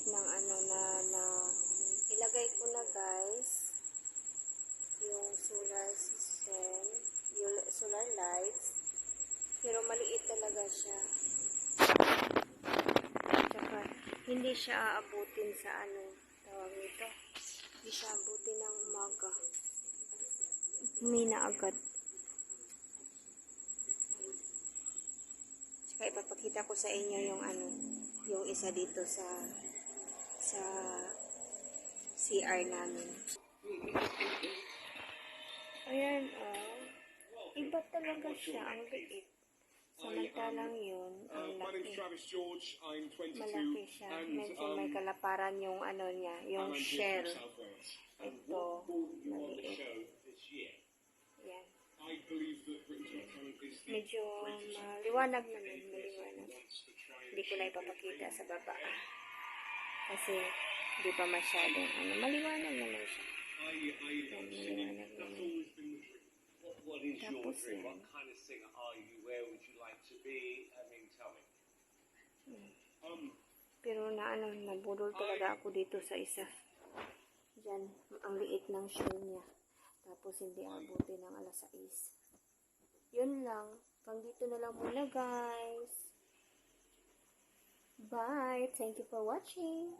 maliit ng ano na ilagay ko na guys yung solar system, yung solar lights, pero maliit talaga siya. Tsaka hindi siya aabutin sa ano tawag nito, hindi siya aabutin ng umaga, humina agad. Tsaka ipapakita ko sa inyo yung ano, yung isa dito sa CR namin. Ayan, iba talaga siya, ang liit. Samantalang yun, ang laki. Malaki siya. Medyo may kalaparan yung ano niya, yung shell. Ito, maliit. Ayan. Medyo maliwanag naman, maliwanag. Hindi ko na ipapakita sa baba. Kasi, hindi pa masyadong ano, maliwanag naman siya. Ayan, maliwanag naman. Tapos yan. Pero na ano, nabudol talaga ako dito sa isa. Diyan, ang liit ng shell niya. Tapos hindi abutin ng alas 6. Yun lang. Pang dito na lang muna guys. Bye! Thank you for watching.